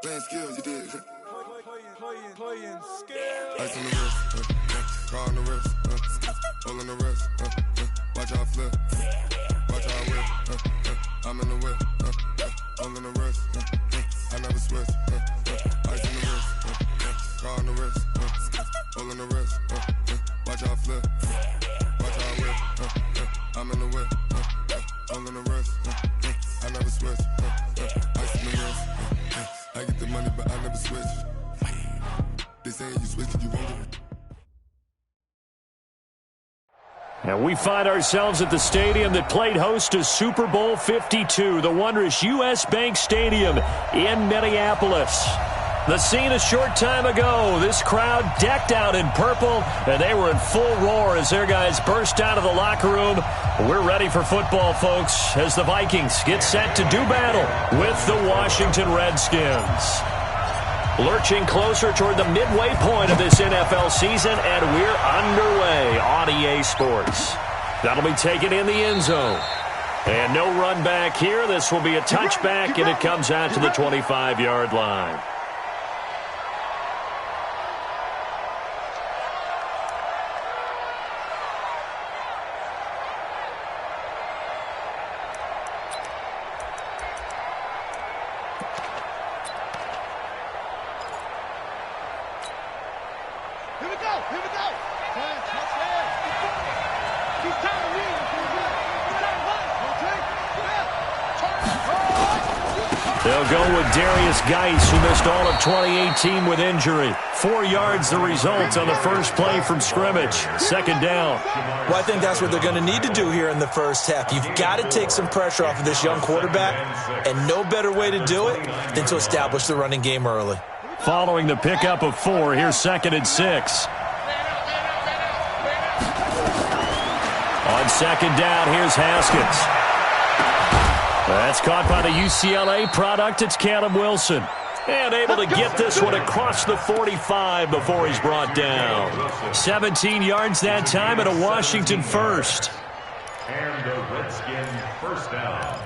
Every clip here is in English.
Playing skills, you did. Playing skills. Ice on the wrist, car on the wrist, hole in the wrist, watch how I flip, watch how I whip, I'm in the whip, hole in the wrist, I never switch, ice on the wrist, car on the wrist, hole in the wrist, watch how I flip, watch how I whip, I'm in the whip, hole in the wrist, I never switch, ice on the wrist, I get the money but I never switch. They saying you switch it, you won't. And we find ourselves at the stadium that played host to Super Bowl 52, the wondrous U.S. Bank Stadium in Minneapolis. The scene a short time ago, this crowd decked out in purple, and they were in full roar as their guys burst out of the locker room. We're ready for football, folks, as the Vikings get set to do battle with the Washington Redskins. Lurching closer toward the midway point of this NFL season, and we're underway on EA Sports. That'll be taken in the end zone. And no run back here. This will be a touchback, and it comes out to the 25-yard line. They'll go with Darius Geis, who missed all of 2018 with injury. 4 yards the result on the first play from scrimmage. Second down. Well, I think that's what they're going to need to do here in the first half. You've got to take some pressure off of this young quarterback, and no better way to do it than to establish the running game early. Following the pickup of 4, here's 2nd and 6. On second down, here's Haskins. That's caught by the UCLA product. It's Callum Wilson. And able to get this one across the 45 before he's brought down. 17 yards that time and a Washington first. And the Redskin first down.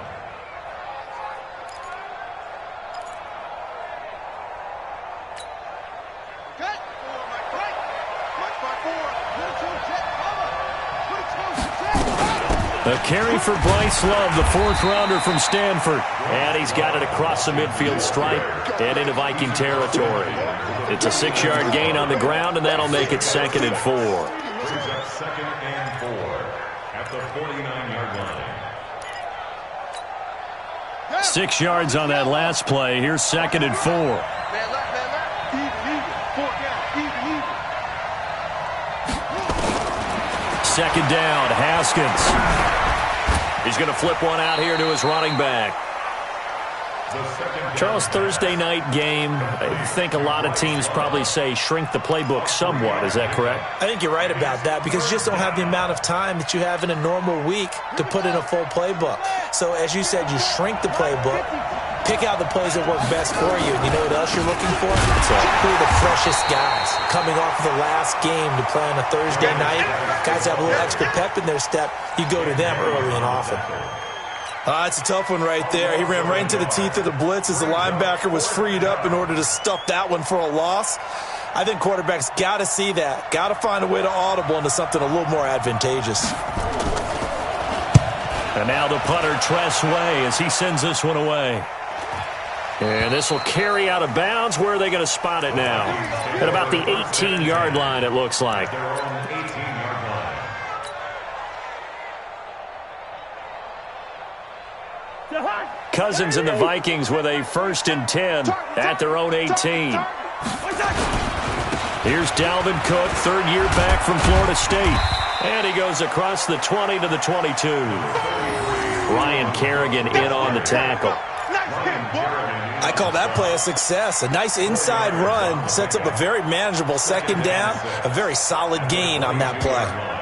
A carry for Bryce Love, the 4th-rounder from Stanford. And he's got it across the midfield stripe and into Viking territory. It's a 6-yard gain on the ground, and that'll make it 2nd and 4. Brings up 2nd and 4 at the 49-yard line. 6 yards on that last play. Here's 2nd and 4. Second down, Haskins. He's going to flip one out here to his running back. Charles, Thursday night game, I think a lot of teams probably say shrink the playbook somewhat. Is that correct? I think you're right about that because you just don't have the amount of time that you have in a normal week to put in a full playbook. So as you said, you shrink the playbook, pick out the plays that work best for you. And you know what else you're looking for? Who are the freshest guys coming off of the last game to play on a Thursday night? Guys have a little extra pep in their step. You go to them early and often. It's a tough one right there. He ran right into the teeth of the blitz as the linebacker was freed up in order to stuff that one for a loss. I think quarterbacks got to see that. Got to find a way to audible into something a little more advantageous. And now the punter, Tress Way, as he sends this one away. And this will carry out of bounds. Where are they going to spot it now? At about the 18-yard line, it looks like. Cousins and the Vikings with a 1st and 10 at their own 18. Here's Dalvin Cook, 3rd year back from Florida State. And he goes across the 20 to the 22. Ryan Kerrigan in on the tackle. I call that play a success. A nice inside run sets up a very manageable 2nd down. A very solid gain on that play.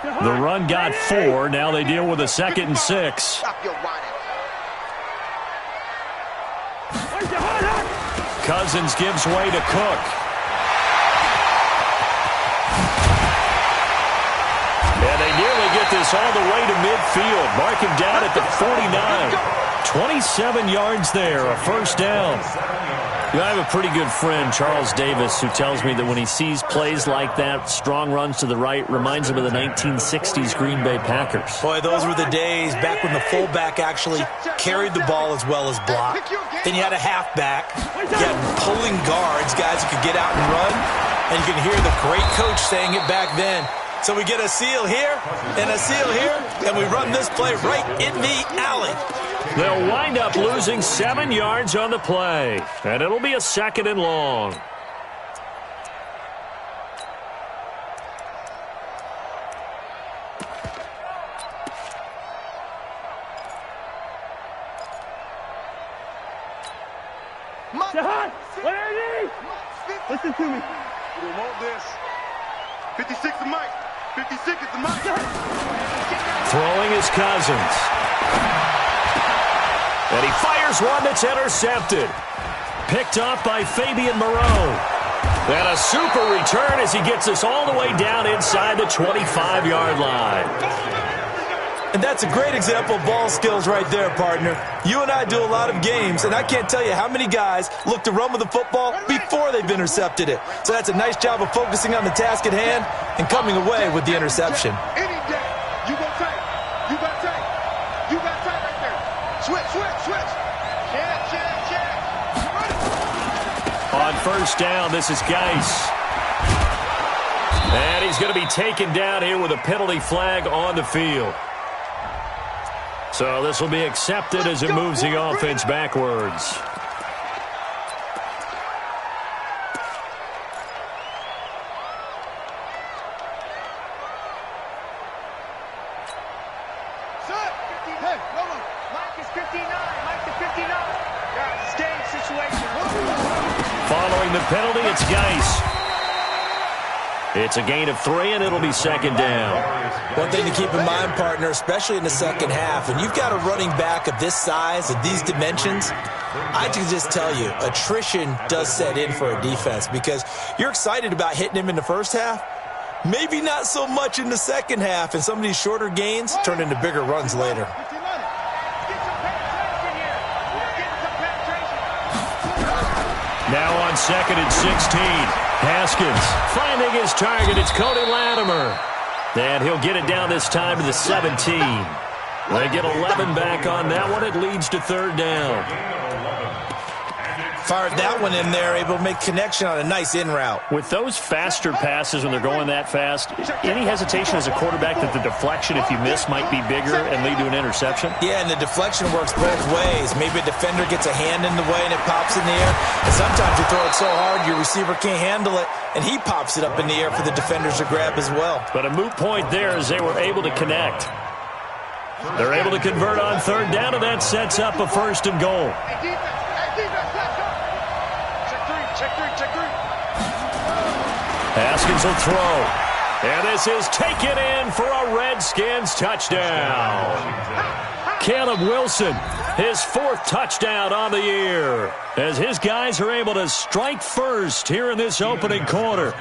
The run got 4. Now they deal with a 2nd and 6. Cousins gives way to Cook. And they nearly get this all the way to midfield. Mark him down at the 49. 27 yards there, a first down. I have a pretty good friend, Charles Davis, who tells me that when he sees plays like that, strong runs to the right, reminds him of the 1960s Green Bay Packers. Boy, those were the days back when the fullback actually carried the ball as well as blocked. Then you had a halfback. You had pulling guards, guys who could get out and run. And you can hear the great coach saying it back then. So we get a seal here and a seal here, and we run this play right in the alley. They'll wind up losing 7 yards on the play, and it'll be a 2nd and long. Listen to me. We want this. 56 is Mike. 56 is the Mike. Throwing his Cousins. And he fires one that's intercepted. Picked off by Fabian Moreau. And a super return as he gets us all the way down inside the 25-yard line. And that's a great example of ball skills right there, partner. You and I do a lot of games, and I can't tell you how many guys look to run with the football before they've intercepted it. So that's a nice job of focusing on the task at hand and coming away with the interception. Any day, you go tight. You got tight. You got tight right there. Switch. Check. On first down, this is Geis. And he's going to be taken down here with a penalty flag on the field. So this will be accepted as it moves the offense backwards. Hey, Mike is 59. Mike to 59. Yeah, stay situation. Following the penalty, it's Geis. It's a gain of 3, and it'll be 2nd down. One thing to keep in mind, partner, especially in the second half, when you've got a running back of this size, of these dimensions, I can just tell you, attrition does set in for a defense because you're excited about hitting him in the first half. Maybe not so much in the second half, and some of these shorter gains turn into bigger runs later. Now on 2nd and 16. Haskins finding his target. It's Cody Latimer. And he'll get it down this time to the 17. They get 11 back on that one. It leads to 3rd down. Fired that one in there, able to make connection on a nice in route. With those faster passes when they're going that fast, any hesitation as a quarterback that the deflection, if you miss, might be bigger and lead to an interception? Yeah, and the deflection works both ways. Maybe a defender gets a hand in the way and it pops in the air. And sometimes you throw it so hard your receiver can't handle it, and he pops it up in the air for the defenders to grab as well. But a moot point there as they were able to connect. They're able to convert on 3rd down, and that sets up a 1st and goal. Haskins will throw. And this is taken in for a Redskins touchdown. Caleb Wilson, his 4th touchdown on the year, as his guys are able to strike first here in this opening quarter.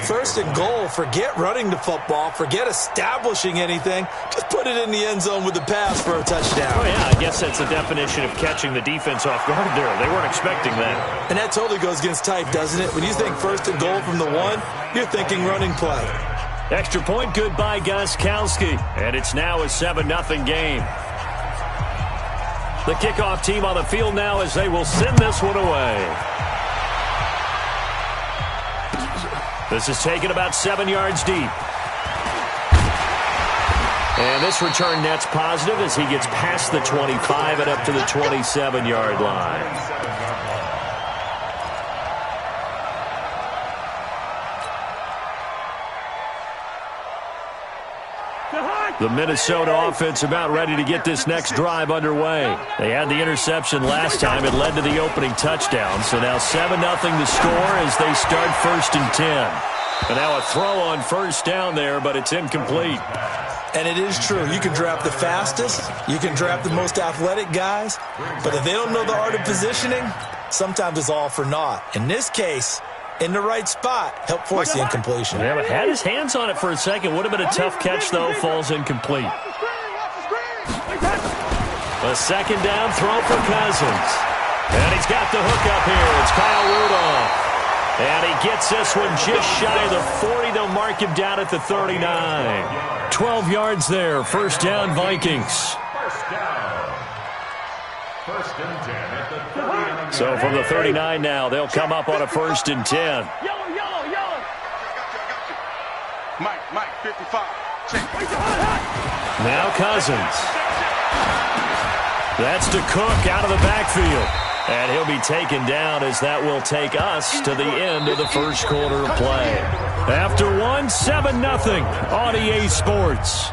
1st and goal. Forget running the football. Forget establishing anything. Just put it in the end zone with the pass for a touchdown. Oh, yeah, I guess that's the definition of catching the defense off guard there. They weren't expecting that. And that totally goes against type, doesn't it? When you think 1st and goal from the 1, you're thinking running play. Extra point good by Gostkowski. And it's now a 7-0 game. The kickoff team on the field now as they will send this one away. This is taken about 7 yards deep. And this return net's positive as he gets past the 25 and up to the 27-yard line. The Minnesota offense about ready to get this next drive underway. They had the interception last time. It led to the opening touchdown. So now 7-0 the score as they start 1st and 10. And now a throw on 1st down there, but it's incomplete. And it is true. You can draft the fastest. You can draft the most athletic guys. But if they don't know the art of positioning, sometimes it's all for naught. In this case, in the right spot, help force the incompletion. Yeah, but had his hands on it for a second. Would have been a tough catch, though. Falls incomplete. A second down throw for Cousins. And he's got the hook up here. It's Kyle Rudolph. And he gets this one just shy of the 40. They'll mark him down at the 39. 12 yards there. First down, Vikings. First and 10 at the 39. So from the 39 now, they'll come up on a first and 10. Yellow. Mike, 55. Check. Now Cousins. That's to Cook out of the backfield. And he'll be taken down as that will take us to the end of the first quarter of play. After one, 7-0 on EA Sports.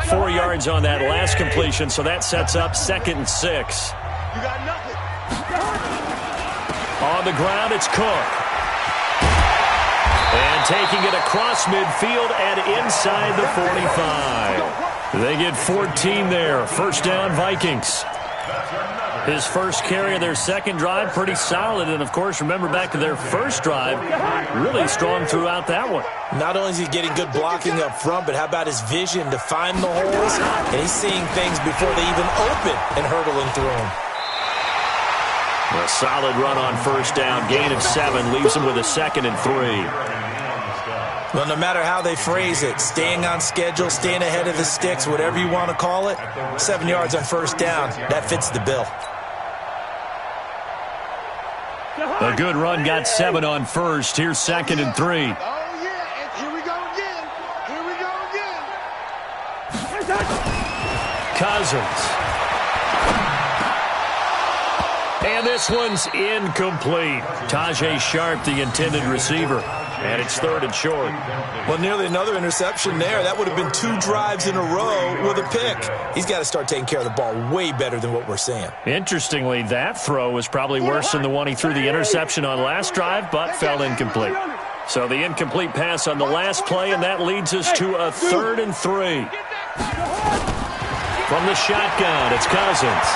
4 yards on that last completion, so that sets up 2nd and 6. You got nothing. On the ground, it's Cook. And taking it across midfield and inside the 45. They get 14 there. First down, Vikings. His first carry of their second drive, pretty solid. And, of course, remember back to their first drive, really strong throughout that one. Not only is he getting good blocking up front, but how about his vision to find the holes? And he's seeing things before they even open and hurtling through them. A solid run on first down. Gain of 7 leaves him with a 2nd and 3. Well, no matter how they phrase it, staying on schedule, staying ahead of the sticks, whatever you want to call it, 7 yards on first down, that fits the bill. A good run got 7 on first. Here's 2nd and 3. Oh, yeah, and here we go again. Cousins. And this one's incomplete. Tajay Sharp, the intended receiver. And it's 3rd and short. Well, nearly another interception there. That would have been 2 drives in a row with a pick. He's got to start taking care of the ball way better than what we're seeing. Interestingly, that throw was probably worse than the one he threw the interception on last drive, but fell incomplete. So the incomplete pass on the last play, and that leads us to a 3rd and 3. From the shotgun, it's Cousins.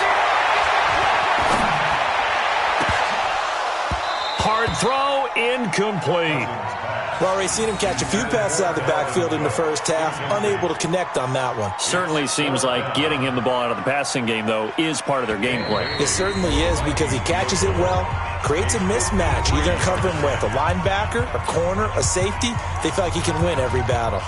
Hard throw, incomplete. Well, already seen him catch a few passes out of the backfield in the first half, unable to connect on that one. Certainly seems like getting him the ball out of the passing game, though, is part of their game plan. It certainly is, because he catches it well, creates a mismatch. You're going to cover him with a linebacker, a corner, a safety. They feel like he can win every battle.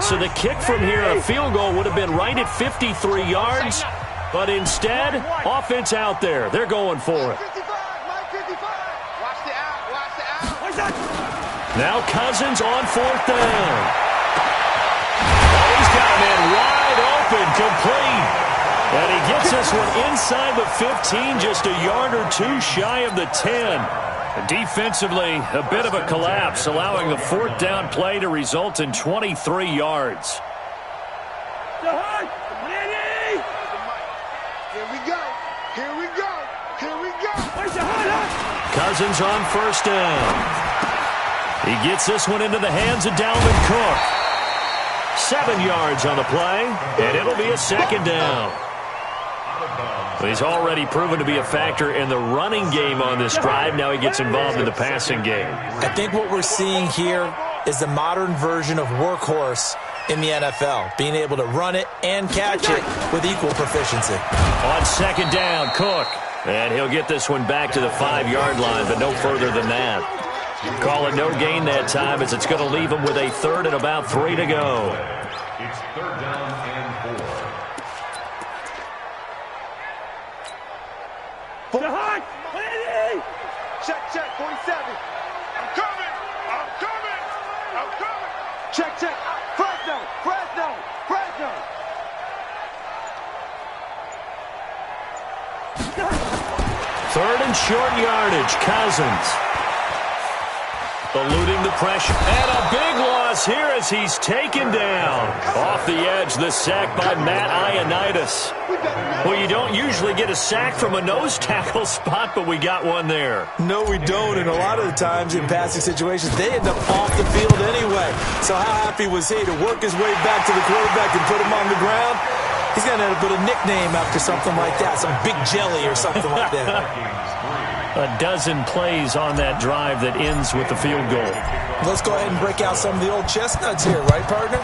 So the kick from here, a field goal, would have been right at 53 yards. But instead, offense out there. They're going for it. Watch the out. Now Cousins on 4th down. Oh, he's got a man wide open, complete. And he gets this one inside the 15, just a yard or 2 shy of the 10. Defensively, a bit of a collapse, allowing the 4th down play to result in 23 yards. Here we go. Cousins on 1st down. He gets this one into the hands of Dalvin Cook. 7 yards on the play, and it'll be a 2nd down. He's already proven to be a factor in the running game on this drive. Now he gets involved in the passing game. I think what we're seeing here is the modern version of workhorse in the NFL, being able to run it and catch it with equal proficiency. On 2nd down, Cook. And he'll get this one back to the 5-yard line, but no further than that. Call it no gain that time, as it's going to leave him with a 3rd and about 3 to go. It's 3rd down and 4. Check, 47. I'm coming. Check. Fresno. 3rd and short yardage, Cousins. eluding the pressure. And a big loss here as he's taken down. Off the edge, the sack by Matt Ioannidis. Well, you don't usually get a sack from a nose tackle spot, but we got one there. No, we don't, and a lot of the times in passing situations, they end up off the field anyway. So how happy was he to work his way back to the quarterback and put him on the ground? He's going to end up with a nickname after something like that, some Big Jelly or something like that. A dozen plays on that drive that ends with the field goal. Let's go ahead and break out some of the old chestnuts here, right, partner?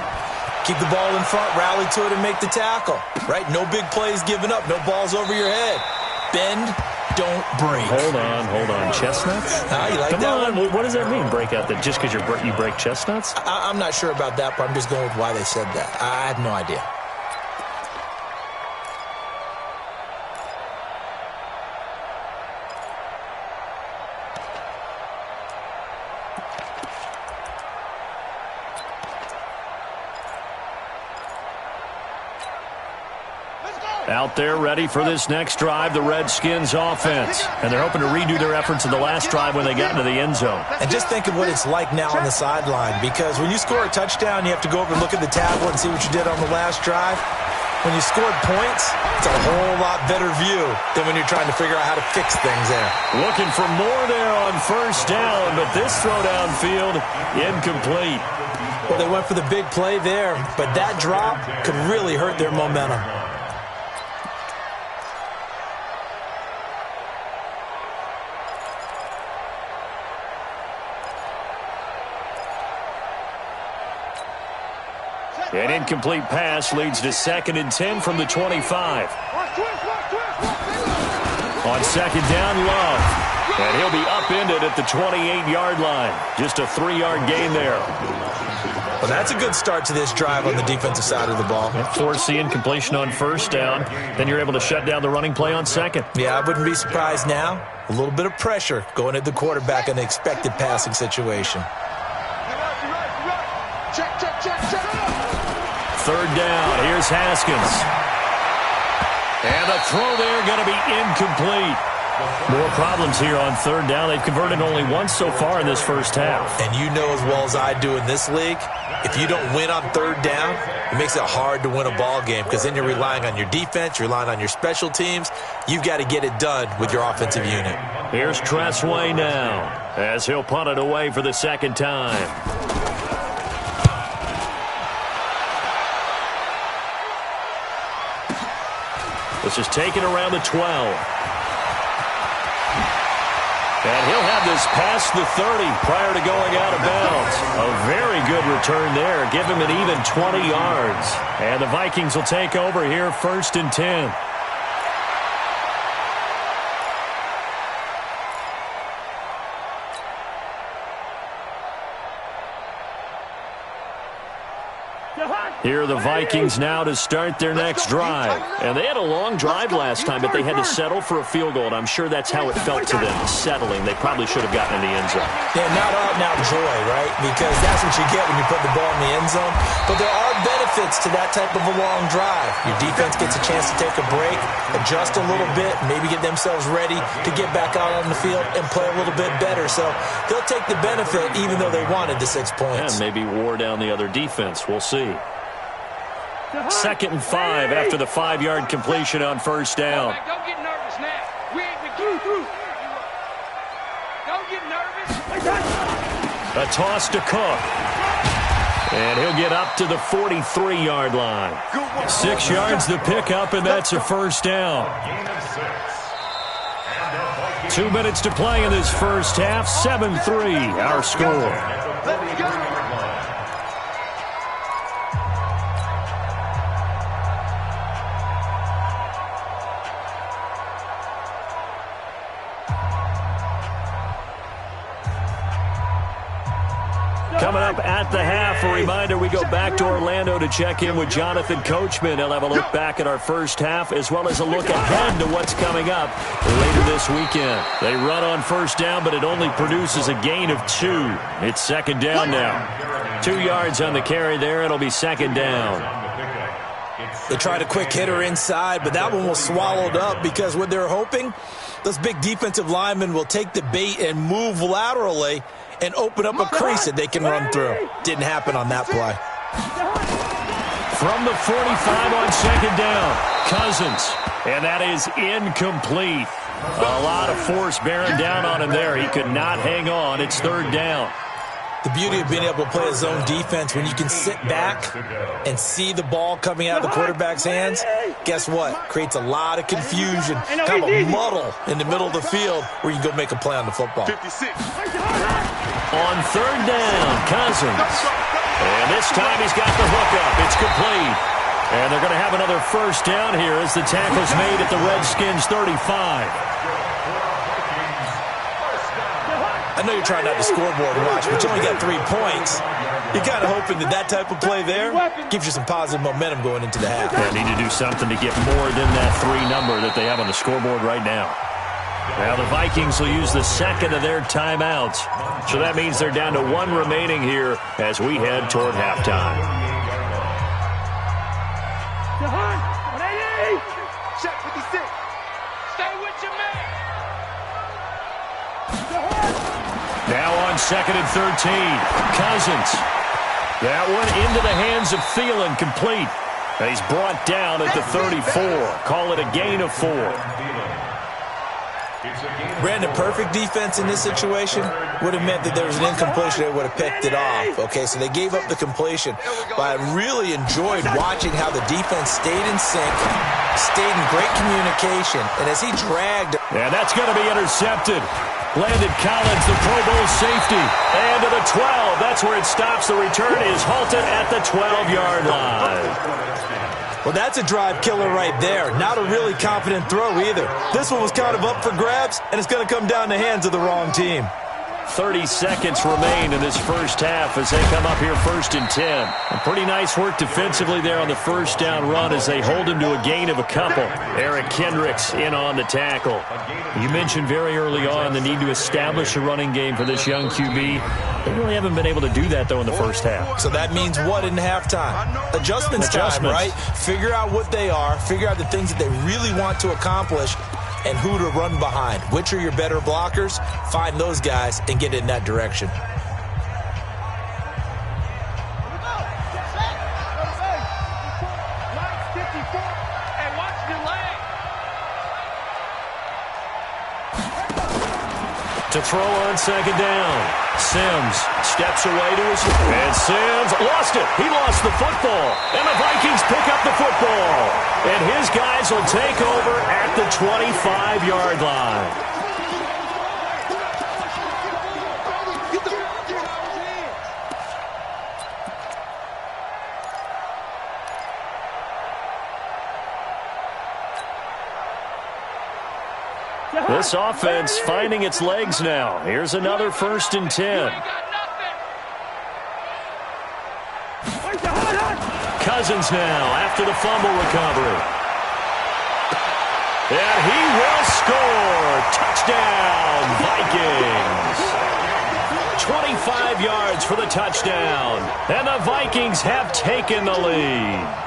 Keep the ball in front, rally to it, and make the tackle, right? No big plays given up, no balls over your head. Bend, don't break. Hold on. Chestnuts? You like Come that on. one? What does that mean, break out? That just because you break chestnuts? I'm not sure about that, but I'm just going with why they said that. I have no idea. Out there ready for this next drive, the Redskins offense. And they're hoping to redo their efforts in the last drive when they got into the end zone. And just think of what it's like now on the sideline, because when you score a touchdown, you have to go over and look at the tablet and see what you did on the last drive. When you scored points, it's a whole lot better view than when you're trying to figure out how to fix things there. Looking for more there on first down, but this throw downfield, incomplete. Well, they went for the big play there, but that drop could really hurt their momentum. An incomplete pass leads to 2nd and 10 from the 25. On 2nd down, Love. And he'll be upended at the 28-yard line. Just a 3-yard gain there. Well, that's a good start to this drive on the defensive side of the ball. Force the incompletion on first down. Then you're able to shut down the running play on 2nd. Yeah, I wouldn't be surprised now. A little bit of pressure going at the quarterback in an expected passing situation. Third down, here's Haskins. And a throw there going to be incomplete. More problems here on 3rd down. They've converted only once so far in this first half. And you know as well as I do in this league, if you don't win on 3rd down, it makes it hard to win a ball game because then you're relying on your defense, you're relying on your special teams. You've got to get it done with your offensive unit. Here's Tressway now as he'll punt it away for the 2nd time. This is taken around the 12. And he'll have this past the 30 prior to going out of bounds. A very good return there. Give him an even 20 yards. And the Vikings will take over here 1st and 10. Here are the Vikings now to start their next drive. And they had a long drive last time, but they had to settle for a field goal, and I'm sure that's how it felt to them, settling. They probably should have gotten in the end zone. Yeah, not out and out joy, right? Because that's what you get when you put the ball in the end zone. But there are benefits to that type of a long drive. Your defense gets a chance to take a break, adjust a little bit, maybe get themselves ready to get back out on the field and play a little bit better. So they'll take the benefit even though they wanted the 6 points. And maybe wore down the other defense. We'll see. 2nd and 5 after the 5-yard completion on first down. Don't get nervous now. We ain't been through. Don't get nervous. A toss to Cook. And he'll get up to the 43-yard line. 6 yards the pickup, and that's a first down. 2 minutes to play in this first half. 7-3, our score. Let's go. Coming up at the half, a reminder, we go back to Orlando to check in with Jonathan Coachman. He'll have a look back at our first half as well as a look ahead to what's coming up later this weekend. They run on first down, but it only produces a gain of 2. It's 2nd down now. 2 yards on the carry there. It'll be 2nd down. They tried a quick hitter inside, but that one was swallowed up because what they're hoping, those big defensive linemen will take the bait and move laterally and open up a crease that they can run through. Didn't happen on that play. From the 45 on second down, Cousins. And that is incomplete. A lot of force bearing down on him there. He could not hang on. It's third down. The beauty of being able to play a zone defense, when you can sit back and see the ball coming out of the quarterback's hands, guess what? Creates a lot of confusion, kind of a muddle in the middle of the field where you can go make a play on the football. 56. On third down, Cousins. And this time he's got the hookup. It's complete. And they're going to have another first down here as the tackle's made at the Redskins' 35. I know you're trying not to scoreboard watch, but you only got 3 points. You're kind of hoping that type of play there gives you some positive momentum going into the half. They need to do something to get more than that 3 number that they have on the scoreboard right now. Now the Vikings will use the second of their timeouts. So that means they're down to 1 remaining here as we head toward halftime. Check 56. Stay with your man. Now on second and 13, Cousins. That one into the hands of Thielen, complete. And he's brought down at the 34. Call it a gain of 4. Brandon, perfect defense in this situation would have meant that there was an incompletion. They would have picked it off. Okay, so they gave up the completion. But I really enjoyed watching how the defense stayed in sync, stayed in great communication, and as he dragged. And that's going to be intercepted. Landon Collins, the Pro Bowl safety. And to the 12. That's where it stops. The return is halted at the 12-yard line. Well, that's a drive killer right there. Not a really confident throw either. This one was kind of up for grabs, and it's going to come down the hands of the wrong team. 30 seconds remain in this first half as they come up here first and 10. And pretty nice work defensively there on the first down run as they hold him to a gain of a couple. Eric Kendricks in on the tackle. You mentioned very early on the need to establish a running game for this young QB. They really haven't been able to do that, though, in the first half. So that means what in halftime? Adjustments time, right? Figure out what they are, figure out the things that they really want to accomplish, and who to run behind. Which are your better blockers? Find those guys and get in that direction. To throw on second down. Sims steps away to his left. And Sims lost it. He lost the football. And the Vikings pick up the football. And his guys will take over at the 25-yard line. This offense finding its legs now. Here's another first and 10. Cousins now after the fumble recovery. And he will score. Touchdown, Vikings. 25 yards for the touchdown. And the Vikings have taken the lead.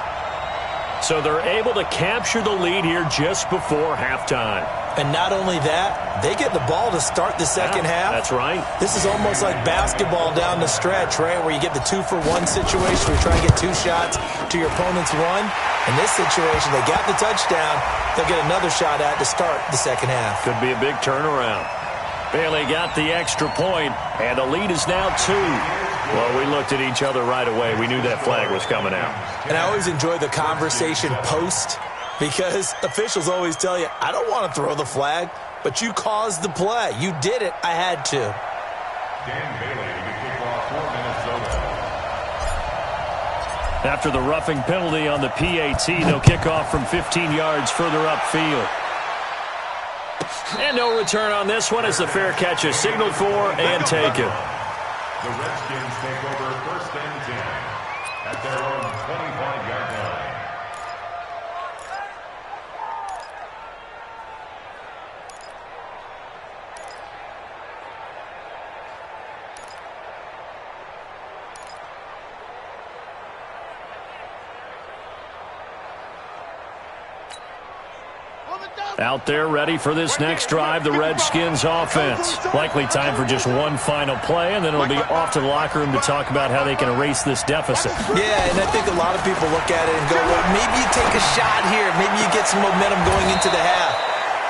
So they're able to capture the lead here just before halftime. And not only that, they get the ball to start the second half. That's right. This is almost like basketball down the stretch, right, where you get the 2-for-1 situation where you try and get 2 shots to your opponent's 1. In this situation, they got the touchdown. They'll get another shot at to start the second half. Could be a big turnaround. Bailey got the extra point, and the lead is now 2. Well, we looked at each other right away. We knew that flag was coming out. And I always enjoy the conversation post because officials always tell you, I don't want to throw the flag, but you caused the play. You did it. I had to. Dan Bailey to kick off for Minnesota. After the roughing penalty on the PAT, they'll kick off from 15 yards further upfield. And no return on this one as the fair catch is signaled for and taken. The Redskins take over first and 10 at their own 25-yard line. Out there ready for this next drive, the Redskins offense. Likely time for just one final play, and then it'll be off to the locker room to talk about how they can erase this deficit. Yeah, and I think a lot of people look at it and go, well, maybe you take a shot here. Maybe you get some momentum going into the half.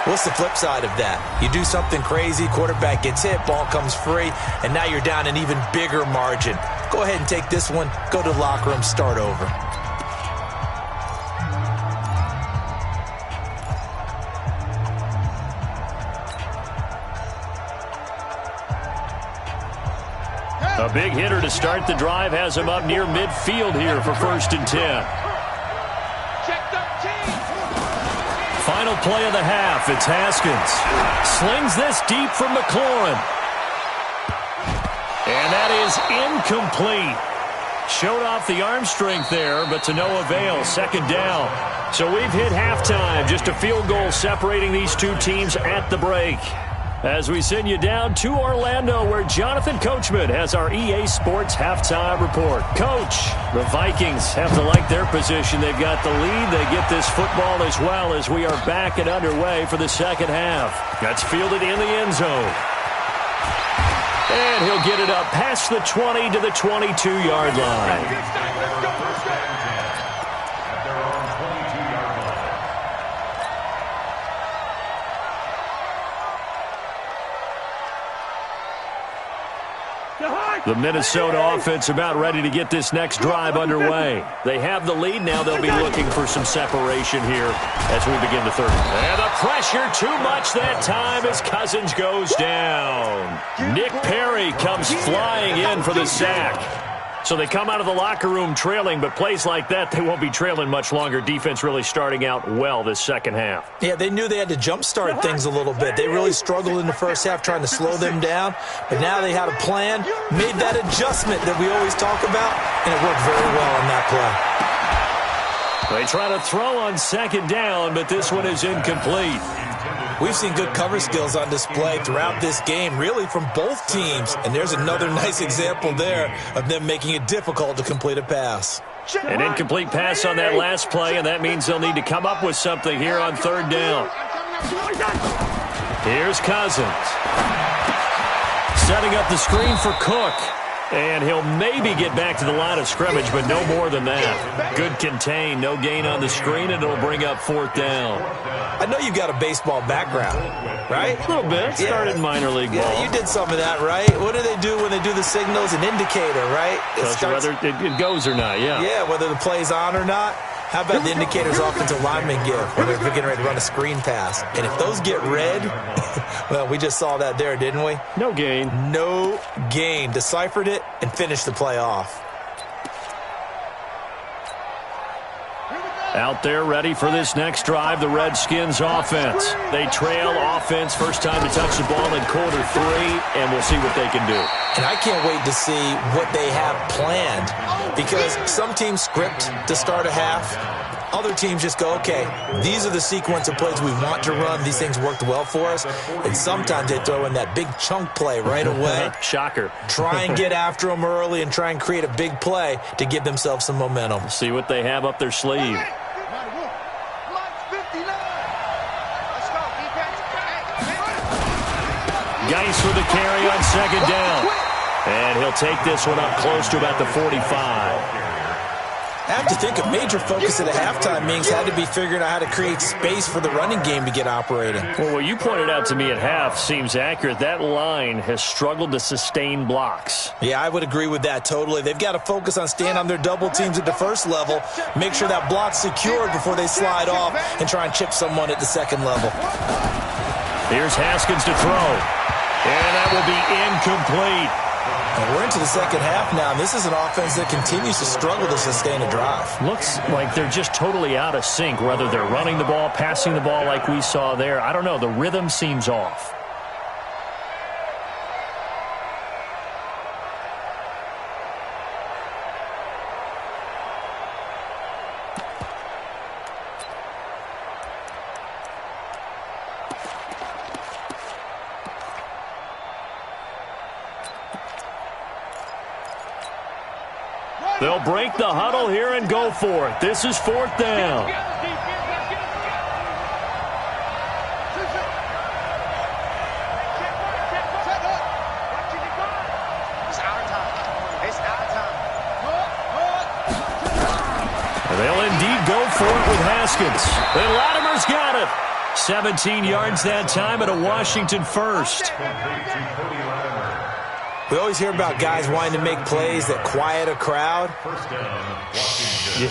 What's the flip side of that? You do something crazy, quarterback gets hit, ball comes free, and now you're down an even bigger margin. Go ahead and take this one, go to the locker room, start over. A big hitter to start the drive has him up near midfield here for 1st and 10. Final play of the half. It's Haskins. Slings this deep from McLaurin. And that is incomplete. Showed off the arm strength there, but to no avail. 2nd down. So we've hit halftime. Just a field goal separating these two teams at the break. As we send you down to Orlando, where Jonathan Coachman has our EA Sports halftime report. Coach, the Vikings have to like their position. They've got the lead. They get this football as well as we are back and underway for the second half. That's fielded in the end zone. And he'll get it up past the 20 to the 22-yard line. The Minnesota offense about ready to get this next drive underway. They have the lead now. They'll be looking for some separation here as we begin the third. And the pressure too much that time as Cousins goes down. Nick Perry comes flying in for the sack. So they come out of the locker room trailing, but plays like that, they won't be trailing much longer. Defense really starting out well this second half. Yeah, they knew they had to jumpstart things a little bit. They really struggled in the first half trying to slow them down, but now they had a plan, made that adjustment that we always talk about, and it worked very well on that play. They try to throw on 2nd down, but this one is incomplete. We've seen good cover skills on display throughout this game, really from both teams. And there's another nice example there of them making it difficult to complete a pass. An incomplete pass on that last play, and that means they'll need to come up with something here on 3rd down. Here's Cousins. Setting up the screen for Cook. And he'll maybe get back to the line of scrimmage, but no more than that. Good contain, no gain on the screen, and it'll bring up 4th down. I know you've got a baseball background, right? A little bit. Started in minor league ball. Yeah, you did some of that, right? What do they do when they do the signals? An indicator, right? Whether it goes or not, yeah. Yeah, whether the play's on or not. How about the indicators offensive linemen give when they're getting ready to run a screen pass? And if those get red, well, we just saw that there, didn't we? No gain. No gain. Deciphered it and finished the play off. Out there ready for this next drive, the Redskins offense. They trail offense, first time to touch the ball in quarter 3, and we'll see what they can do. And I can't wait to see what they have planned, because some teams script to start a half. Other teams just go, okay, these are the sequence of plays we want to run. These things worked well for us. And sometimes they throw in that big chunk play right away. Shocker. Try and get after them early and try and create a big play to give themselves some momentum. See what they have up their sleeve. Geis with the carry on 2nd down. And he'll take this one up close to about the 45. I have to think a major focus at a halftime means had to be figuring out how to create space for the running game to get operating. Well, what you pointed out to me at half seems accurate. That line has struggled to sustain blocks. Yeah, I would agree with that totally. They've got to focus on staying on their double teams at the first level, make sure that block's secured before they slide off and try and chip someone at the second level. Here's Haskins to throw. And that will be incomplete. And we're into the second half now, and this is an offense that continues to struggle to sustain a drive. Looks like they're just totally out of sync, whether they're running the ball, passing the ball like we saw there. I don't know. The rhythm seems off. They'll break the huddle here and go for it. This is 4th down. Haskins. And Latimer's got it. 17 yards that time and a Washington first. We always hear about guys wanting to make plays that quiet a crowd. Yeah,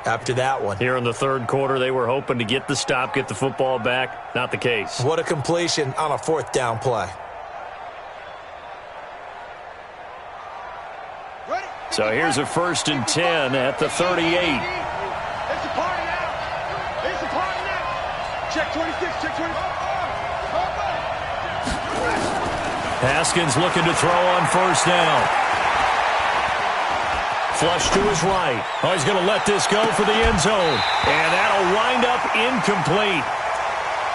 after that one. Here in the third quarter, they were hoping to get the stop, get the football back. Not the case. What a completion on a fourth down play. So here's a 1st and 10 at the 38. It's a party now. It's a party now. Check 26, check 25. Haskins looking to throw on 1st down. Flush to his right. Oh, he's going to let this go for the end zone. And that'll wind up incomplete.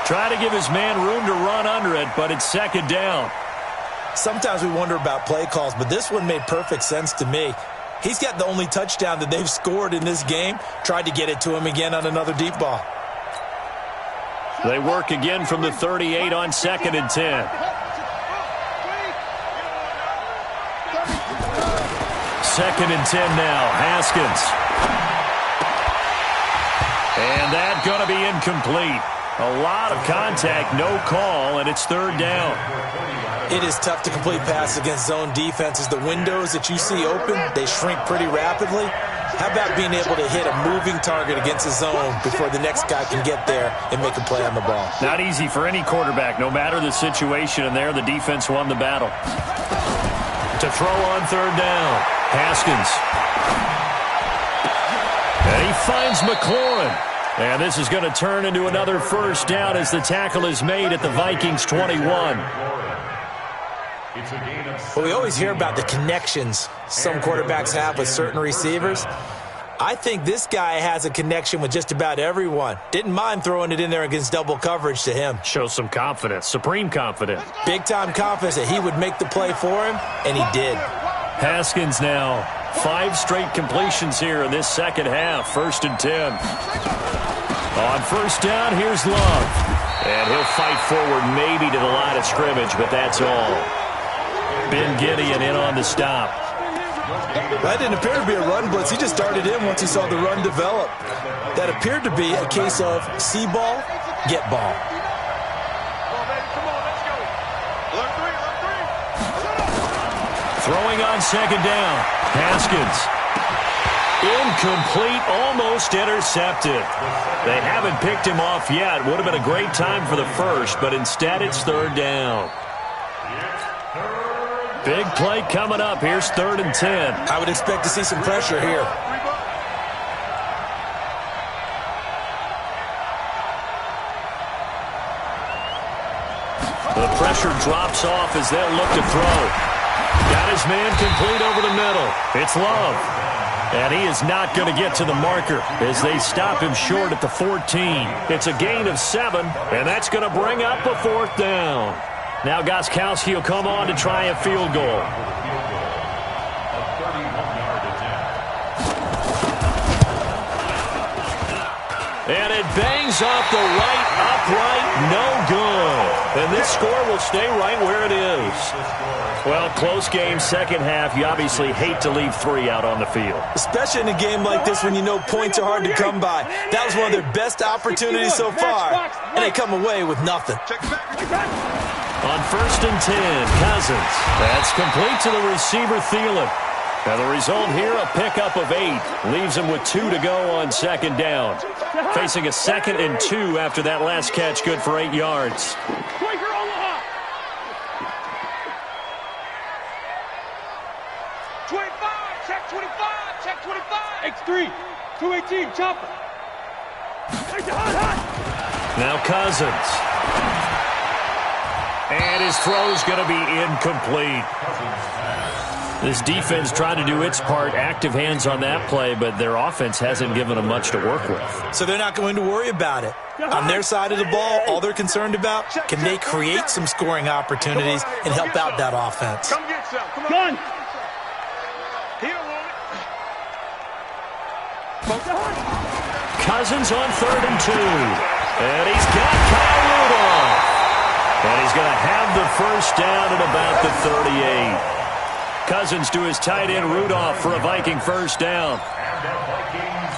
Try to give his man room to run under it, but it's 2nd down. Sometimes we wonder about play calls, but this one made perfect sense to me. He's got the only touchdown that they've scored in this game. Tried to get it to him again on another deep ball. They work again from the 38 on 2nd and 10. 2nd and 10 now. Haskins. And that's going to be incomplete. A lot of contact, no call, and it's 3rd down. It is tough to complete passes against zone defenses. The windows that you see open, they shrink pretty rapidly. How about being able to hit a moving target against a zone before the next guy can get there and make a play on the ball? Not easy for any quarterback, no matter the situation, and there the defense won the battle. To throw on 3rd down, Haskins. And he finds McLaurin. And this is going to turn into another 1st down as the tackle is made at the Vikings 21. Well, we always hear about the connections some quarterbacks have with certain receivers. I think this guy has a connection with just about everyone. Didn't mind throwing it in there against double coverage to him. Shows some confidence, supreme confidence. Big-time confidence that he would make the play for him, and he did. Haskins now. 5 straight completions here in this second half. 1st and 10. On 1st down, here's Love. And he'll fight forward maybe to the line of scrimmage, but that's all. Ben Gideon in on the stop. That didn't appear to be a run blitz. He just started in once he saw the run develop. That appeared to be a case of see ball, get ball. Throwing on 2nd down. Haskins. Incomplete, almost intercepted. They haven't picked him off yet. Would have been a great time for the first, but instead it's 3rd down. Big play coming up. Here's 3rd and 10. I would expect to see some pressure here. The pressure drops off as they'll look to throw. Got his man complete over the middle. It's Love. And he is not going to get to the marker as they stop him short at the 14. It's a gain of 7, and that's going to bring up a 4th down. Now Gostkowski will come on to try a field goal. And it bangs off the right upright, no good. And this score will stay right where it is. Well, close game, second half. You obviously hate to leave 3 out on the field. Especially in a game like this when you know points are hard to come by. That was one of their best opportunities so far, and they come away with nothing. On 1st and 10, Cousins. That's complete to the receiver, Thielen. Now the result here, a pickup of 8. Leaves him with 2 to go on 2nd down. Facing a 2nd and 2 after that last catch, good for 8 yards. Quaker Omaha. 25, check 25, check 25. X3, 218, chopper. Now Cousins. And his throw's going to be incomplete. This defense trying to do its part, active hands on that play, but their offense hasn't given them much to work with. So they're not going to worry about it. On their side of the ball, all they're concerned about, can they create some scoring opportunities and help out that offense? Come get some. Come on. Gun. Here, Cousins on 3rd and 2. And he's got Kyle Rudolph. And he's going to have the first down at about the 38. Cousins to his tight end Rudolph for a Viking first down. And the Vikings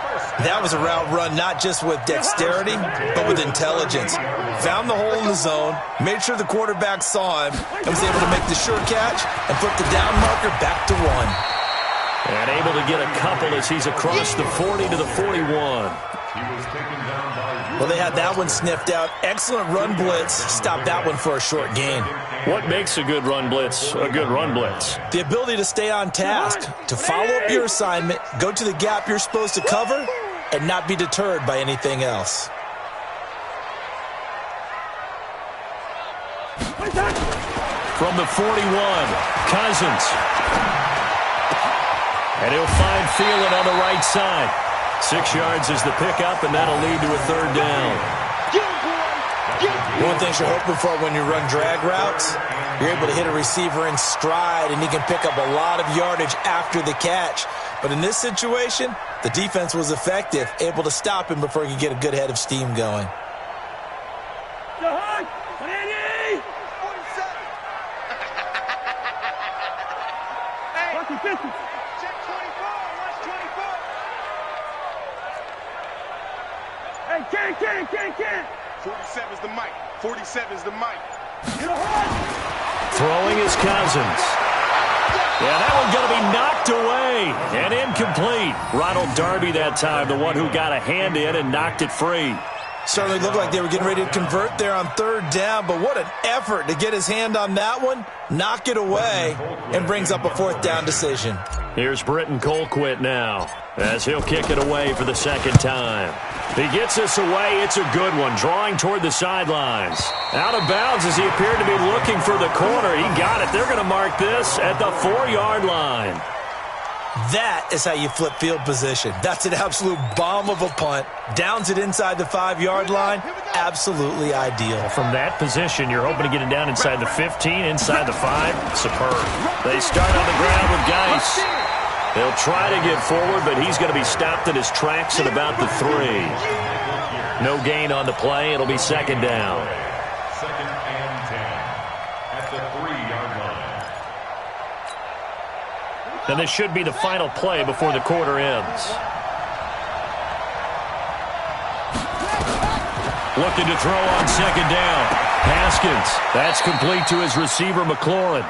first That was a route run not just with dexterity, but with intelligence. Found the hole in the zone, made sure the quarterback saw him, and was able to make the sure catch and put the down marker back to 1. And able to get a couple as he's across the 40 to the 41. Well, they had that one sniffed out. Excellent run blitz. Stopped that one for a short gain. What makes a good run blitz a good run blitz? The ability to stay on task, to follow up your assignment, go to the gap you're supposed to cover, and not be deterred by anything else. From the 41, Cousins. And he'll find Thielen on the right side. 6 yards is the pickup, and that'll lead to a 3rd down. One thing you're hoping for when you run drag routes, you're able to hit a receiver in stride, and he can pick up a lot of yardage after the catch. But in this situation, the defense was effective, able to stop him before he could get a good head of steam going. Can't. 47's the mic. 47's the mic. Throwing is Cousins. Yeah, that one's going to be knocked away and incomplete. Ronald Darby that time, the one who got a hand in and knocked it free. Certainly looked like they were getting ready to convert there on 3rd down, but what an effort to get his hand on that one, knock it away, and brings up a 4th down decision. Here's Britton Colquitt now, as he'll kick it away for the 2nd time. He gets this away. It's a good one, drawing toward the sidelines. Out of bounds as he appeared to be looking for the corner. He got it. They're going to mark this at the 4-yard line. That is how you flip field position. That's an absolute bomb of a punt. Downs it inside the 5-yard line. Absolutely ideal. From that position, you're hoping to get it down inside the 15, inside the 5. Superb. They start on the ground with Geis. They'll try to get forward, but he's going to be stopped in his tracks at about the 3. No gain on the play. It'll be 2nd down. 2nd and 10 at the 3-yard line. And this should be the final play before the quarter ends. Looking to throw on 2nd down. Haskins. That's complete to his receiver, McLaurin.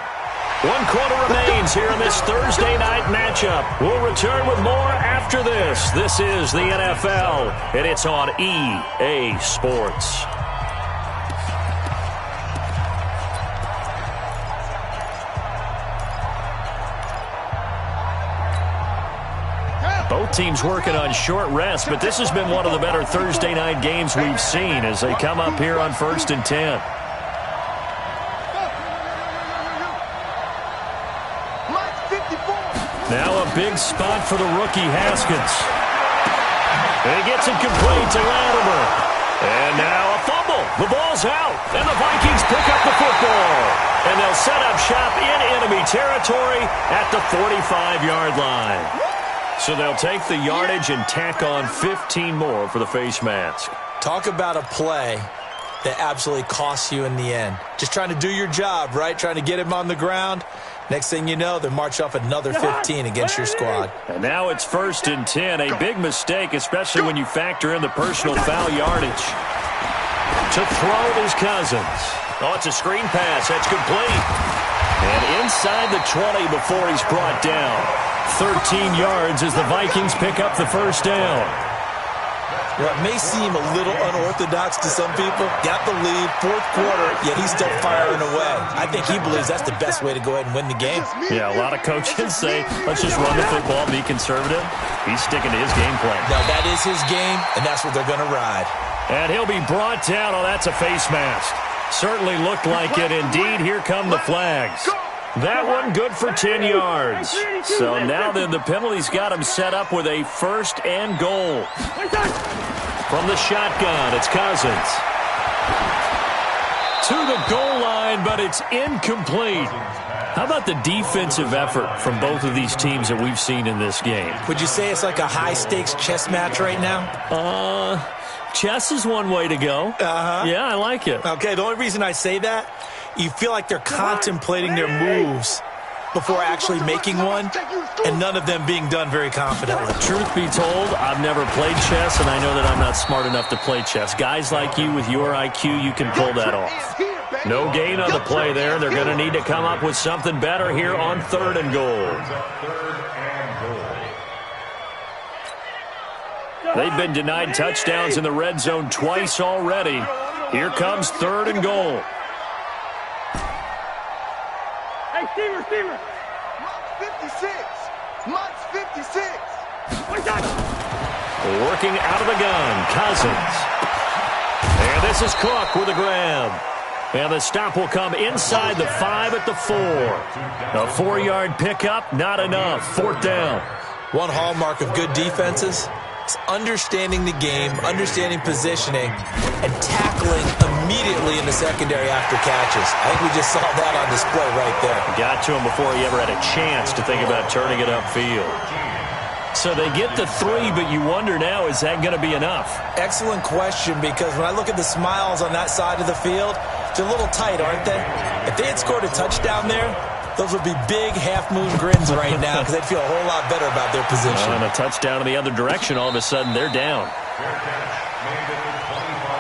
1 quarter remains here in this Thursday night matchup. We'll return with more after this. This is the NFL, and it's on EA Sports. Both teams working on short rest, but this has been one of the better Thursday night games we've seen as they come up here on 1st and 10. Now a big spot for the rookie Haskins. And he gets it complete to Latimer. And now a fumble. The ball's out. And the Vikings pick up the football. And they'll set up shop in enemy territory at the 45-yard line. So they'll take the yardage and tack on 15 more for the face mask. Talk about a play that absolutely costs you in the end. Just trying to do your job, right? Trying to get him on the ground. Next thing you know, they march off another 15 against your squad. And now it's 1st and 10. A big mistake, especially when you factor in the personal foul yardage. To throw is Cousins. Oh, it's a screen pass. That's complete. And inside the 20 before he's brought down. 13 yards as the Vikings pick up the 1st down. Well, it may seem a little unorthodox to some people. Got the lead, 4th quarter, yet he's still firing away. I think he believes that's the best way to go ahead and win the game. Yeah, a lot of coaches say, let's just run the football, be conservative. He's sticking to his game plan. No, that is his game, and that's what they're going to ride. And he'll be brought down. Oh, that's a face mask. Certainly looked like it. Indeed, here come the flags. That one good for 10 yards. So now then the penalty's got him set up with a 1st and goal. From the shotgun, it's Cousins. To the goal line, but it's incomplete. How about the defensive effort from both of these teams that we've seen in this game? Would you say it's like a high-stakes chess match right now? Chess is one way to go. Yeah, I like it. Okay, the only reason I say that, you feel like they're contemplating their moves before actually making one, and none of them being done very confidently. Truth be told, I've never played chess, and I know that I'm not smart enough to play chess. Guys like you with your IQ, you can pull that off. No gain on the play there. They're going to need to come up with something better here on 3rd and goal. They've been denied touchdowns in the red zone twice already. Here comes 3rd and goal. Hey, Steamer. Mark's 56. Mark's 56. Working out of the gun, Cousins. And this is Cook with a grab. And the stop will come inside the 5 at the 4. A 4-yard pickup, not enough. 4th down. One hallmark of good defenses is understanding the game, understanding positioning, and tackling immediately in the secondary after catches. I think we just saw that on display right there. Got to him before he ever had a chance to think about turning it upfield. So they get the 3, but you wonder now, is that going to be enough? Excellent question, because when I look at the smiles on that side of the field, they're a little tight, aren't they? If they had scored a touchdown there, those would be big half-moon grins right now because they'd feel a whole lot better about their position. And a touchdown in the other direction, all of a sudden they're down.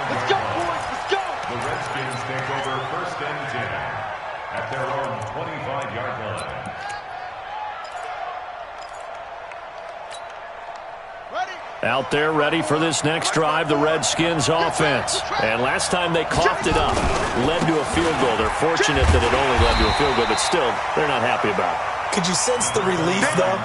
Let's go, boys, let's go! The Redskins take over 1st and 10 at their own 25-yard line. Out there ready for this next drive, the Redskins offense. And last time they coughed it up, led to a field goal. They're fortunate that it only led to a field goal, but still, they're not happy about it. Could you sense the relief, though,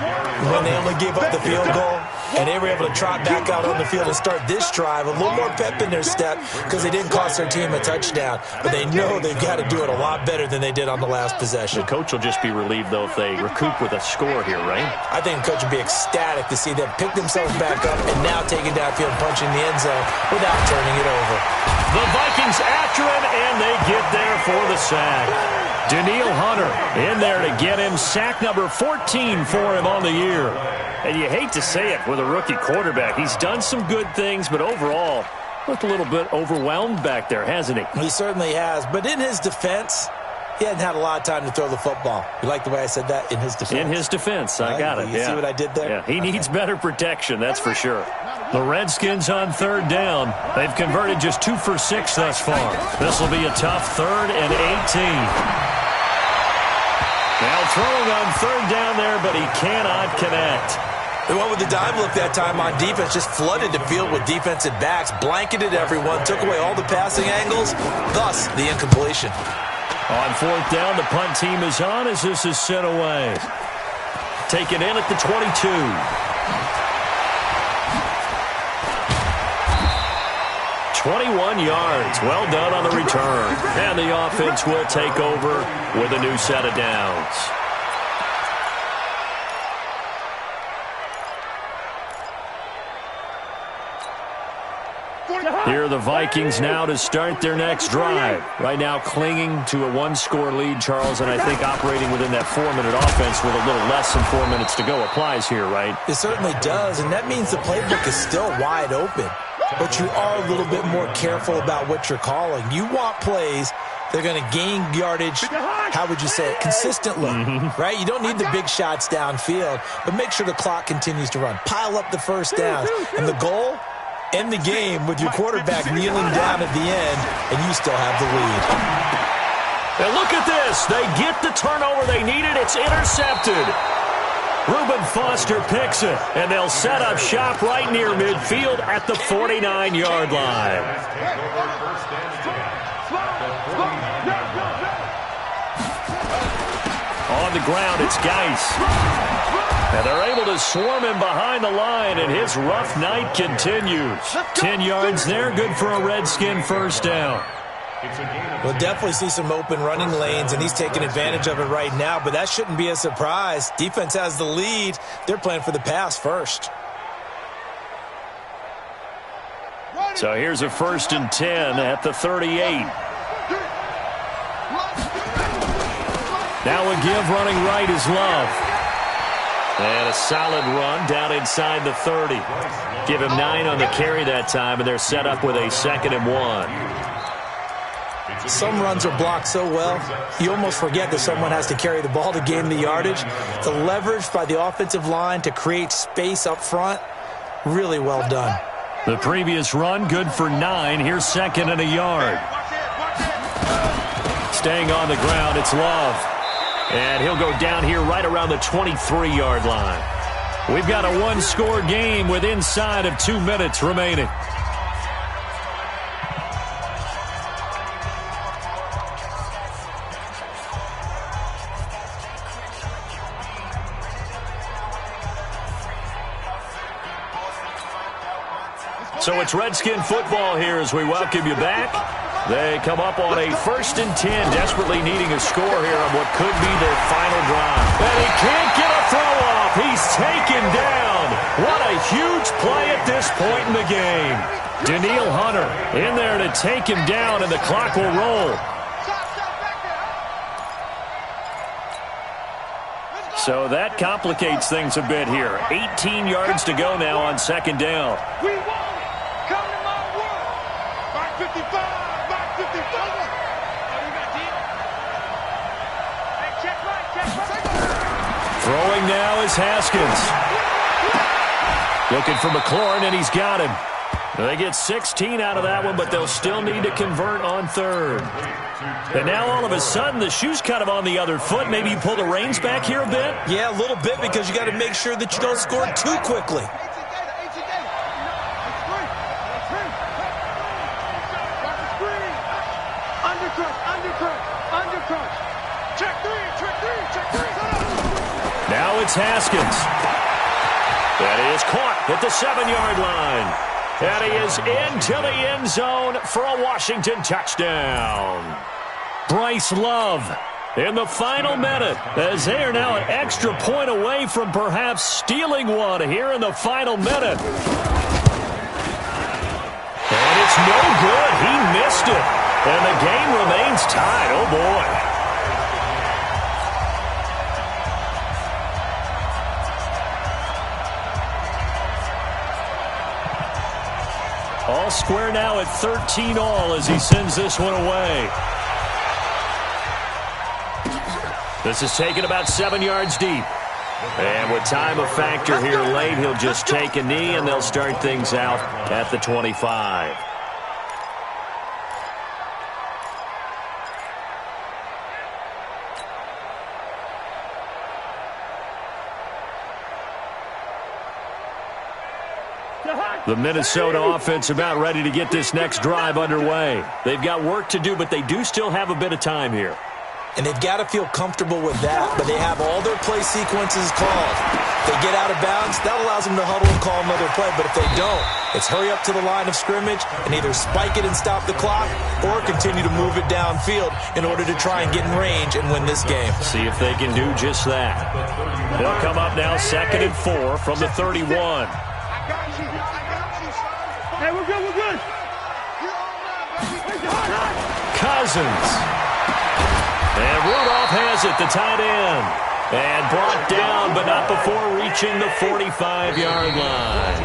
when they only gave up the field goal and they were able to trot back out on the field and start this drive? A little more pep in their step because they didn't cost their team a touchdown. But they know they've got to do it a lot better than they did on the last possession. The coach will just be relieved, though, if they recoup with a score here, right? I think the coach would be ecstatic to see them pick themselves back up and now take it downfield and punch in the end zone without turning it over. The Vikings after him, and they get there for the sack. Danielle Hunter in there to get him. Sack number 14 for him on the year. And you hate to say it with a rookie quarterback. He's done some good things, but overall, looked a little bit overwhelmed back there, hasn't he? He certainly has. But in his defense, he hadn't had a lot of time to throw the football. You like the way I said that? In his defense? In his defense. I got it. You see what I did there? Yeah, he needs better protection, that's for sure. The Redskins on 3rd down. They've converted just 2 for 6 thus far. This will be a tough 3rd and 18. Now throwing on 3rd down there, but he cannot connect. They went with the dime look that time on defense, just flooded the field with defensive backs, blanketed everyone, took away all the passing angles, thus the incompletion. On 4th down, the punt team is on as this is sent away. Taken in at the 22. 21 yards. Well done on the return. And the offense will take over with a new set of downs. Here are the Vikings now to start their next drive. Right now clinging to a 1-score lead, Charles, and I think operating within that 4-minute offense with a little less than 4 minutes to go applies here, right? It certainly does, and that means the playbook is still wide open. But you are a little bit more careful about what you're calling. You want plays that are going to gain yardage, how would you say it, consistently, right? You don't need the big shots downfield, but make sure the clock continues to run. Pile up the first downs. And the goal, end the game with your quarterback kneeling down at the end, and you still have the lead. And look at this. They get the turnover they needed. It's intercepted. Reuben Foster picks it, and they'll set up shop right near midfield at the 49-yard line. On the ground, it's Geis. And they're able to swarm him behind the line, and his rough night continues. 10 yards there, good for a Redskin first down. We'll definitely see some open running lanes, and he's taking advantage of it right now, but that shouldn't be a surprise. Defense has the lead. They're playing for the pass first. So here's a 1st and 10 at the 38. Now a give running right is Love. And a solid run down inside the 30. Give him 9 on the carry that time, and they're set up with a 2nd and 1. Some runs are blocked so well, you almost forget that someone has to carry the ball to gain the yardage. The leverage by the offensive line to create space up front, really well done. The previous run, good for 9. Here's second and a yard. Staying on the ground, it's Love. And he'll go down here right around the 23-yard line. We've got a one-score game with inside of 2 minutes remaining. So it's Redskin football here as we welcome you back. They come up on a 1st and 10, desperately needing a score here on what could be their final drive. And he can't get a throw off. He's taken down. What a huge play at this point in the game. Daniil Hunter in there to take him down, and the clock will roll. So that complicates things a bit here. 18 yards to go now on 2nd down. We won it. Come to my world. Mark 55. Mark 55. Oh, you got deep. Hey, check right. Throwing now is Haskins. Looking for McLaurin, and he's got him. They get 16 out of that one, but they'll still need to convert on 3rd. And now all of a sudden the shoe's kind of on the other foot. Maybe you pull the reins back here a bit? Yeah, a little bit, because you got to make sure that you don't score too quickly. Now it's Haskins. That is caught at the 7-yard line. And he is into the end zone for a Washington touchdown. Bryce Love in the final minute, as they are now an extra point away from perhaps stealing one here in the final minute. And it's no good. He missed it. And the game remains tied. Oh, boy. All square now at 13 all as he sends this one away. This is taken about 7 yards deep. And with time a factor here late, he'll just take a knee, and they'll start things out at the 25. The Minnesota offense about ready to get this next drive underway. They've got work to do, but they do still have a bit of time here. And they've got to feel comfortable with that, but they have all their play sequences called. If they get out of bounds, that allows them to huddle and call another play, but if they don't, it's hurry up to the line of scrimmage and either spike it and stop the clock or continue to move it downfield in order to try and get in range and win this game. See if they can do just that. They'll come up now 2nd and 4 from the 31. Hey, we're good, we're good. Cousins. And Rudolph has it, the tight end. And brought down, but not before reaching the 45-yard line.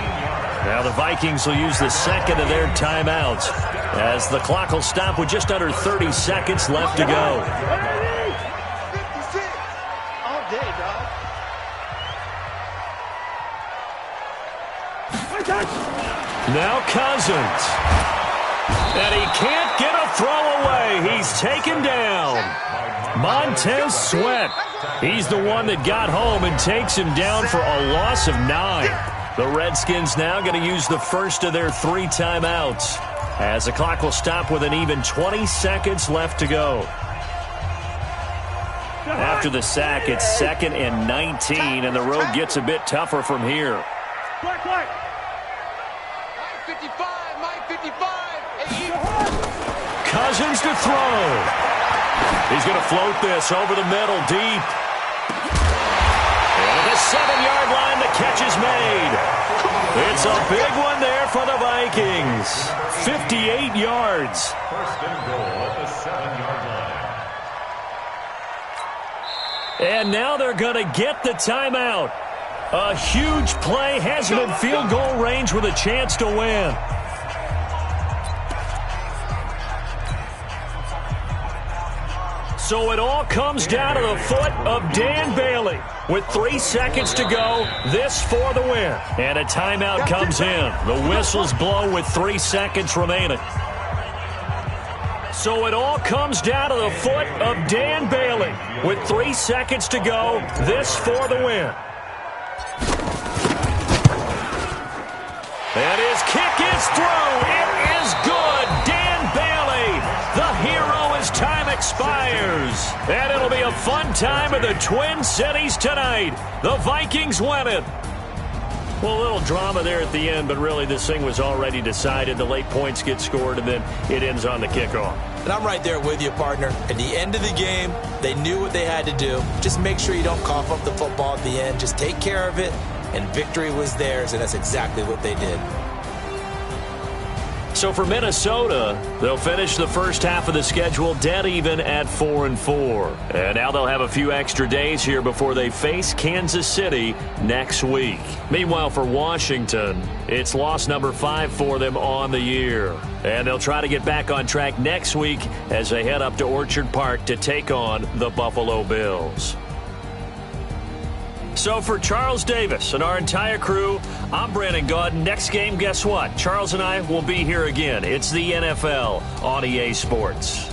Now the Vikings will use the 2nd of their timeouts, as the clock will stop with just under 30 seconds left to go. 56. All day, dog. Now Cousins. And he can't get a throw away. He's taken down. Montez Sweat. He's the one that got home and takes him down for a loss of 9. The Redskins now going to use the first of their 3 timeouts, as the clock will stop with an even 20 seconds left to go. After the sack, it's 2nd and 19, and the road gets a bit tougher from here. Mike 55, Mike 55. Cousins to throw. He's going to float this over the middle deep. And at the 7-yard line, the catch is made. It's a big one there for the Vikings. 58 yards. 1st and goal at the 7-yard line. And now they're going to get the timeout. A huge play has him in field goal range with a chance to win. So it all comes down to the foot of Dan Bailey. With 3 seconds to go, this for the win. And a timeout comes in. The whistles blow with 3 seconds remaining. So it all comes down to the foot of Dan Bailey. With 3 seconds to go, this for the win. And his kick is through. It is good. Dan Bailey, the hero as time expires. And it'll be a fun time in the Twin Cities tonight. The Vikings win it. Well, a little drama there at the end, but really this thing was already decided. The late points get scored, and then it ends on the kickoff. And I'm right there with you, partner. At the end of the game, they knew what they had to do. Just make sure you don't cough up the football at the end. Just take care of it, and victory was theirs, and that's exactly what they did. So for Minnesota, they'll finish the first half of the schedule dead even at 4-4. And now they'll have a few extra days here before they face Kansas City next week. Meanwhile, for Washington, it's loss number 5 for them on the year. And they'll try to get back on track next week as they head up to Orchard Park to take on the Buffalo Bills. So for Charles Davis and our entire crew, I'm Brandon Gaudin. Next game, guess what? Charles and I will be here again. It's the NFL on EA Sports.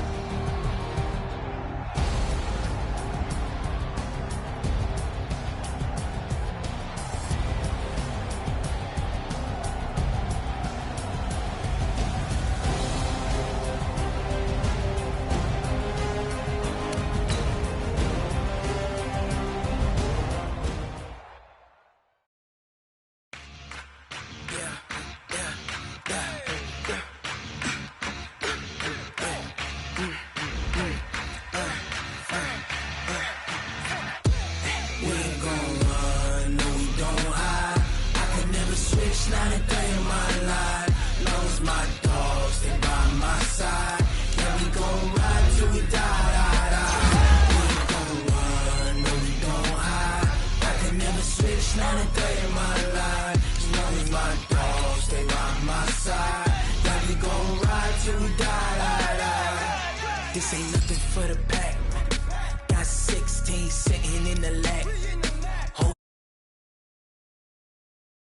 This ain't nothing for the pack. Got 16 sitting in the lap.